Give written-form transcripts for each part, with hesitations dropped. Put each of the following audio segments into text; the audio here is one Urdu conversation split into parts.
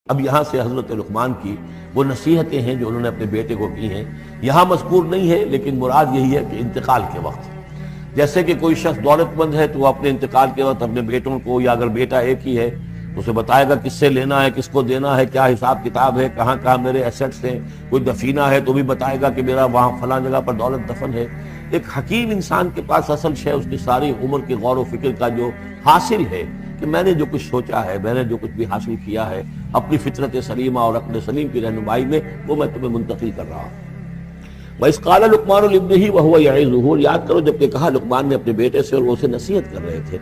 اب یہاں سے حضرت لقمان کی وہ نصیحتیں ہیں جو انہوں نے اپنے بیٹے کو کی ہیں، یہاں مذکور نہیں ہے، لیکن مراد یہی ہے کہ انتقال کے وقت جیسے کہ کوئی شخص دولت مند ہے تو وہ اپنے انتقال کے وقت اپنے بیٹوں کو، یا اگر بیٹا ایک ہی ہے تو اسے بتائے گا کس سے لینا ہے، کس کو دینا ہے، کیا حساب کتاب ہے، کہاں کہاں میرے ایسٹس ہیں، کوئی دفینہ ہے تو بھی بتائے گا کہ میرا وہاں فلاں جگہ پر دولت دفن ہے۔ ایک حکیم انسان کے پاس اصل شے اس کی ساری عمر کی غور و فکر کا جو حاصل ہے کہ میں نے جو کچھ سوچا ہے، میں نے جو کچھ بھی حاصل کیا ہے اپنی فطرت سلیمہ اور عقل سلیم کی رہنمائی میں، وہ میں تمہیں منتقل کر رہا ہوں۔ وَإِذْ قَالَ لُقْمَانُ لِابْنِهِ وَهُوَ يَعِظُهُ، یاد کرو جب کہ کہا لقمان نے اپنے بیٹے سے اور وہ اسے نصیحت کر رہے تھے،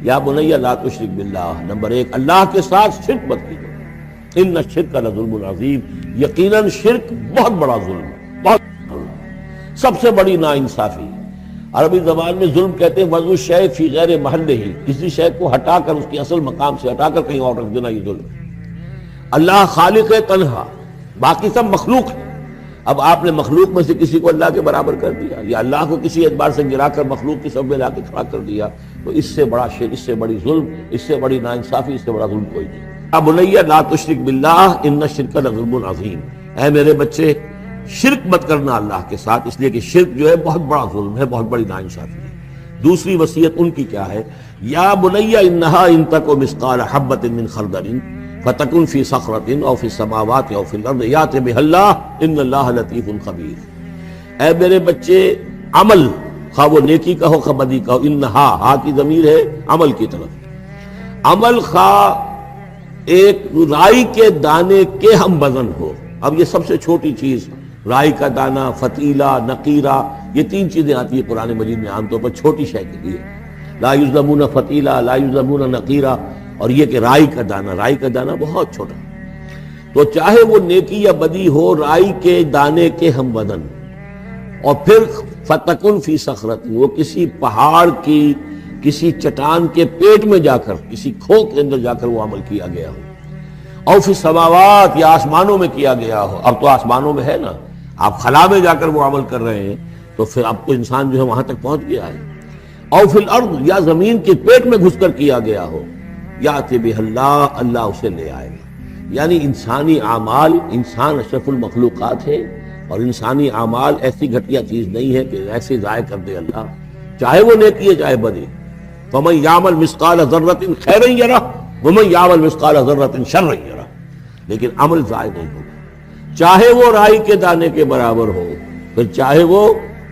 یا بنی لا تشرک باللہ، نمبر ایک اللہ کے ساتھ شرک مت کیجو، ان الشرک لظلم عظیم، یقیناً شرک بہت بڑا ظلم ہے، بہت سب سے بڑی ناانصافی۔ عربی زبان میں ظلم کہتے ہیں وضع الشیء فی غیر محلہ، کسی شے کو ہٹا کر اس کے اصل مقام سے ہٹا کر کہیں اور رکھ دینا، یہ ظلم ہے۔ اللہ خالق ہے تنہا، باقی سب مخلوق ہے، اب آپ نے مخلوق میں سے کسی کو اللہ کے برابر کر دیا، یا اللہ کو کسی اعتبار سے گرا کر مخلوق کی سب میں لا کے کھڑا کر دیا، تو اس سے بڑا شرک، اس سے بڑی ظلم، اس سے بڑی ناانصافی، اس سے بڑا ظلم کوئی نہیں۔ یا بنی لا تشرک باللہ ان الشرک لظلم عظیم، اے میرے بچے شرک مت کرنا اللہ کے ساتھ، اس لیے کہ شرک جو ہے بہت بڑا ظلم ہے، بہت بڑی ناانصافی ہے۔ دوسری وصیت ان کی کیا ہے؟ یا بنی انہا ان تک مثقال حبۃ من خردل فتکن فی صخرۃ او فی السماوات او فی الارض یأت بہ اللہ ان اللہ لطیف خبیر، اے میرے بچے عمل، خواہ وہ نیکی کا ہو خواہ بدی کا ہو، انہا ہا کی ضمیر ہے عمل کی طرف، عمل خواہ ایک رائی کے دانے کے ہم وزن ہو، اب یہ سب سے چھوٹی چیز رائی کا دانہ، فتیلہ، نقیرہ، یہ تین چیزیں آتی ہیں قرآن مجید میں عام طور پر چھوٹی شے کے لیے، لا یظلمون فتیلہ، لا یظلمون نقیرہ، اور یہ کہ رائی کا دانہ، رائی کا دانہ بہت چھوٹا، تو چاہے وہ نیکی یا بدی ہو رائی کے دانے کے ہم وزن، اور پھر فتکن فی صخرۃ، وہ کسی پہاڑ کی، کسی چٹان کے پیٹ میں جا کر، کسی کھو کے اندر جا کر وہ عمل کیا گیا ہو، او فی السماوات، یا آسمانوں میں کیا گیا ہو، اب تو آسمانوں میں ہے نا، آپ خلا میں جا کر وہ عمل کر رہے ہیں تو پھر اب تو انسان جو ہے وہاں تک پہنچ گیا ہے، او فی الارض، یا زمین کے پیٹ میں گھس کر کیا گیا ہو، یأت بہ اللہ، اللہ اسے لے آئے گا۔ یعنی انسانی اعمال، انسان اشرف المخلوقات ہے، اور انسانی اعمال ایسی گھٹیا چیز نہیں ہے کہ ایسے ضائع کر دے اللہ، چاہے وہ نیکی ہے چاہے بدی۔ فمن یعمل مثقال ذرۃ خیرا یرہ ومن یعمل مثقال ذرۃ شرا یرہ، لیکن عمل ضائع نہیں ہوگا، چاہے وہ رائی کے دانے کے برابر ہو، پھر چاہے وہ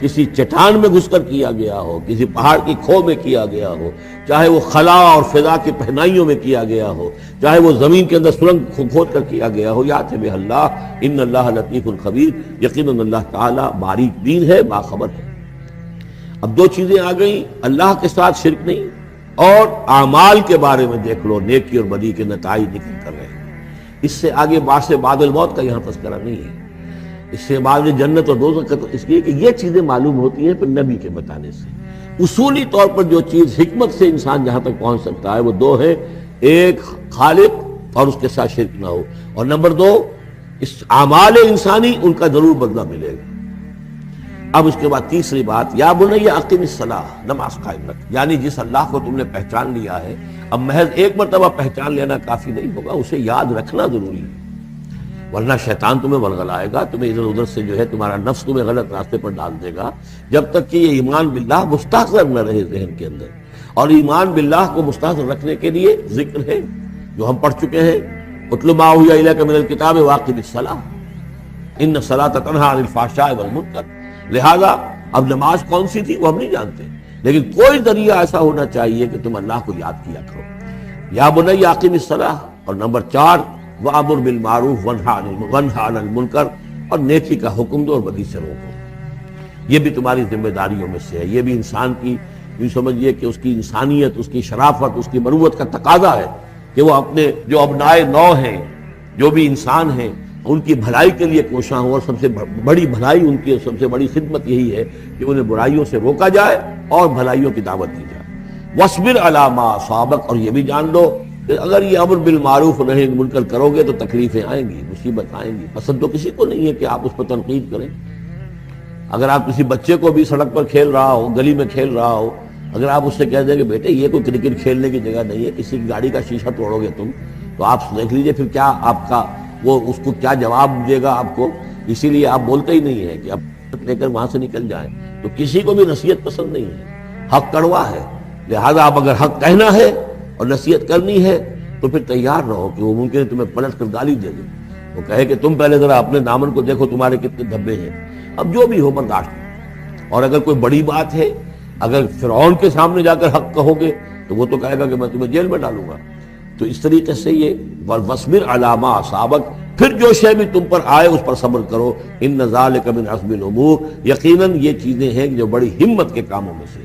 کسی چٹان میں گھس کر کیا گیا ہو، کسی پہاڑ کی کھو میں کیا گیا ہو، چاہے وہ خلا اور فضا کی پہنائیوں میں کیا گیا ہو، چاہے وہ زمین کے اندر سرنگ کھود کر کیا گیا ہو، یأت بہ اللہ ان اللہ لطیف خبیر، یقیناً اللہ تعالیٰ باریک بین ہے، باخبر ہے۔ اب دو چیزیں آ گئیں، اللہ کے ساتھ شرک نہیں، اور اعمال کے بارے میں دیکھ لو، نیکی اور بدی کے نتائج نکل کر رہے ہیں۔ اس سے آگے بعث بعد الموت کا یہاں تذکرہ نہیں ہے، اس سے بعد جنت اور دوزخ کا، اس لیے کہ یہ چیزیں معلوم ہوتی ہیں پھر نبی کے بتانے سے۔ اصولی طور پر جو چیز حکمت سے انسان جہاں تک پہنچ سکتا ہے وہ دو ہے، ایک خالق اور اس کے ساتھ شرک نہ ہو، اور نمبر دو اس اعمال انسانی ان کا ضرور بدلہ ملے گا۔ اب اس کے بعد تیسری بات، یا بنی اقم الصلاۃ، نماز قائم رکھ، یعنی جس اللہ کو تم نے پہچان لیا ہے، اب محض ایک مرتبہ پہچان لینا کافی نہیں ہوگا، اسے یاد رکھنا ضروری ہے، ورنہ شیطان تمہیں ورغلائے گا، تمہیں ادھر ادھر سے جو ہے تمہارا نفس تمہیں غلط راستے پر ڈال دے گا، جب تک کہ یہ ایمان باللہ مستحضر نہ رہے ذہن کے اندر۔ اور ایمان باللہ کو مستحضر رکھنے کے لیے ذکر ہے جو ہم پڑھ چکے ہیں، اتل ما اوحی الیک من الکتاب واقم الصلاۃ ان الصلاۃ تنہی عن الفحشاء والمنکر، لہذا اب نماز کون سی تھی وہ ہم نہیں جانتے، لیکن کوئی ذریعہ ایسا ہونا چاہیے کہ تم اللہ کو یاد کیا کرو۔ یا بنی اقم الصلاۃ، اور نمبر 4 وَأَمُرْ بِالْمَعْرُوفِ وَانْهَ عَنِ الْمُنْکَرِ، اور نیکی کا حکم دو اور بدی سے روکو، یہ بھی تمہاری ذمہ داریوں میں سے ہے، یہ بھی انسان کی، یوں سمجھیے کہ اس کی انسانیت، اس کی شرافت، اس کی مروت کا تقاضا ہے کہ وہ اپنے جو ابنائے نو ہیں، جو بھی انسان ہیں، ان کی بھلائی کے لیے کوشاں ہوں، اور سب سے بڑی بھلائی ان کی، سب سے بڑی خدمت یہی ہے کہ انہیں برائیوں سے روکا جائے اور بھلائیوں کی دعوت دی جائے۔ وَاصْبِرْ عَلَىٰ مَا أَصَابَكَ، اور یہ بھی جان لو کہ اگر یہ امر بالمعروف نہی عن المنکر کرو گے تو تکلیفیں آئیں گی، مصیبت آئیں گی، پسند تو کسی کو نہیں ہے کہ آپ اس پر تنقید کریں۔ اگر آپ کسی بچے کو بھی سڑک پر کھیل رہا ہو، گلی میں کھیل رہا ہو، اگر آپ اس سے کہہ دیں کہ بیٹے یہ کوئی کرکٹ کھیلنے کی جگہ نہیں ہے، کسی کی گاڑی کا شیشہ توڑو گے تم، تو آپ دیکھ لیجئے پھر کیا آپ کا وہ اس کو کیا جواب دے گا آپ کو. اسی لیے آپ بولتے ہی نہیں ہے کہ اب لے کر وہاں سے نکل جائیں. تو کسی کو بھی نصیحت پسند نہیں ہے, حق کڑوا ہے, لہذا آپ اگر حق کہنا ہے اور نصیحت کرنی ہے تو پھر تیار رہو کہ وہ ممکن ہے تمہیں پلٹ کر گالی دے دے, وہ کہے کہ تم پہلے ذرا اپنے دامن کو دیکھو تمہارے کتنے دھبے ہیں. اب جو بھی ہو برداشت. اور اگر کوئی بڑی بات ہے, اگر فرعون کے سامنے جا کر حق کہو گے تو وہ تو کہے گا کہ میں تمہیں جیل میں ڈالوں گا. تو اس طریقے سے یہ وَاصْبِرْ عَلَىٰ مَا أَصَابَكَ, پھر جو شے بھی تم پر آئے اس پر صبر کرو. إِنَّ ذَلِكَ مِنْ عَزْمِ الْأُمُورِ, یقیناً یہ چیزیں ہیں جو بڑی ہمت کے کاموں میں سے.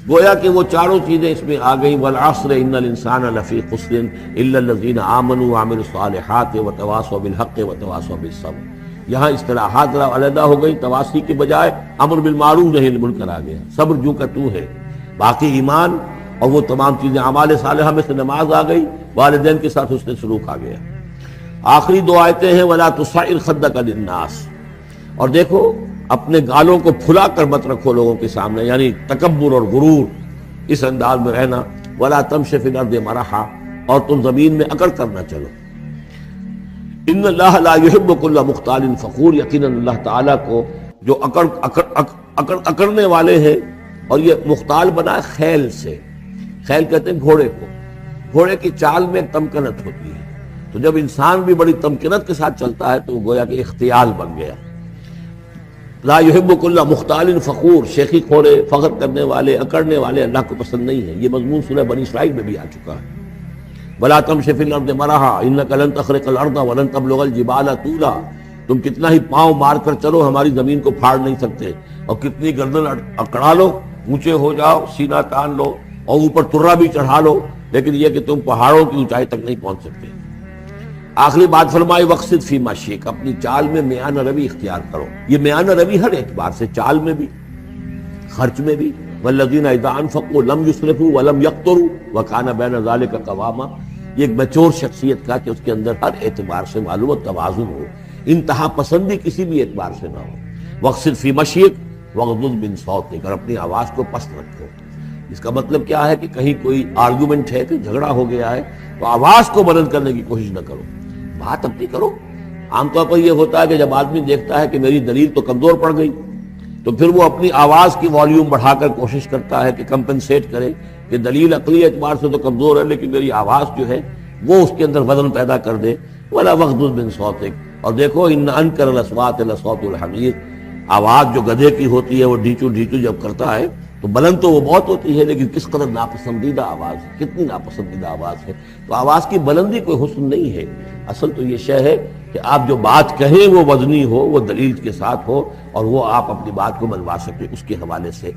گویا کہ وہ چاروں چیزیں اس میں آ گئیں. وَالْعَصْرِ إِنَّ الْإِنسَانَ لَفِي خُسْرٍ إِلَّا الَّذِينَ آمَنُوا وَعَمِلُوا الصَّالِحَاتِ وَتَوَاصَوْا بِالْحَقِّ وَتَوَاصَوْا بِالصَّبْرِ. یہاں اصطلاحات ذرا علیحدہ ہو گئی, تواصی کے بجائے امر بالمعروف نہی عن المنکر آ گیا. صبر جو کا تو ہے, باقی ایمان اور وہ تمام چیزیں اعمال صالحہ میں سے نماز آ گئی, والدین کے ساتھ حسن سلوک آ گیا. آخری دو آیتیں ہیں وَلَا تُصَعِّرْ خَدَّكَ لِلنَّاسِ, اور دیکھو اپنے گالوں کو پھلا کر مت رکھو لوگوں کے سامنے, یعنی تکبر اور غرور اس انداز میں رہنا. وَلَا تَمْشِ فِي الْأَرْضِ مَرَحًا, اور تم زمین میں اکڑ کر نہ چلو. ان اللہ لا يحب كل مختال فخور, یقیناً اللہ تعالیٰ کو جو اکڑنے والے ہیں. اور یہ مختال بنا خیل سے, خیل کہتے ہیں گھوڑے کو. گھوڑے کی چال میں ایک تمکنت ہوتی ہے, تو جب انسان بھی بڑی تمکنت کے ساتھ چلتا ہے تو وہ گویا کہ اختیال بن گیا. لا يحب كل مختال فخور, شیخی کھوڑے, فخر کرنے والے, اکڑنے والے اللہ کو پسند نہیں ہے. یہ مضمون سورہ بنی اسرائیل میں بھی آ چکا ہے. وَلَا تَمْشِ فِي الْأَرْضِ مَرَحًا إِنَّكَ لَن تَخْرِقَ الْأَرْضَ وَلَن تَبْلُغَ الْجِبَالَ طُولًا, تم کتنا ہی پاؤں مار کر چلو ہماری زمین کو پھاڑ نہیں سکتے, اور کتنی گردن اکڑا لو, اونچے ہو جاؤ, سینہ تان لو اور اوپر ترا بھی چڑھا لو, لیکن یہ کہ تم پہاڑوں کی اونچائی تک نہیں پہنچ سکتے. آخری بات فرمائی وَاقْصِدْ فِي مَشْيِكَ, اپنی چال میں میانہ روی اختیار کرو. یہ میانہ روی ہر اعتبار سے, چال میں بھی, خرچ میں بھی. وَالَّذِينَ إِذَا أَنفَقُوا لَمْ يُسْرِفُوا وَلَمْ يَقْتُرُوا وَكَانَ بَيْنَ ذَلِكَ قَوَامًا. یہ ایک میچور شخصیت کا کہ اس کے اندر ہر اعتبار سے معلوم و توازن ہو, انتہا پسندی کسی بھی اعتبار سے نہ ہو. وَاقْصِدْ فِي مَشْيِكَ وَاغْضُضْ مِنْ صَوْتِكَ, اور اپنی آواز کو پست رکھو. اس کا مطلب کیا ہے کہ کہیں کوئی آرگومنٹ ہے, کہ جھگڑا ہو گیا ہے, تو آواز کو بلند کرنے کی کوشش نہ کرو, بات اپنی کرو. عام طور پر یہ ہوتا ہے کہ جب آدمی دیکھتا ہے کہ میری دلیل تو کمزور پڑ گئی, تو پھر وہ اپنی آواز کی والیوم بڑھا کر کوشش کرتا ہے کہ کمپنسیٹ کرے کہ دلیل عقلی اعتبار سے تو کمزور ہے, لیکن میری آواز جو ہے وہ اس کے اندر وزن پیدا کر دے. وَلَا وَاغْضُضْ مِنْ صَوْتِكَ, اور دیکھو ان انکر الأصوات لصوت الحمیر, آواز جو گدھے کی ہوتی ہے وہ ڈھیچو ڈھیچو جب کرتا ہے تو بلند تو وہ بہت ہوتی ہے, لیکن کس قدر ناپسندیدہ آواز ہے, کتنی ناپسندیدہ آواز ہے. تو آواز کی بلندی کوئی حسن نہیں ہے, اصل تو یہ شے ہے کہ آپ جو بات کہیں وہ وزنی ہو, وہ دلیل کے ساتھ ہو, اور وہ آپ اپنی بات کو منوا سکیں. اس کے حوالے سے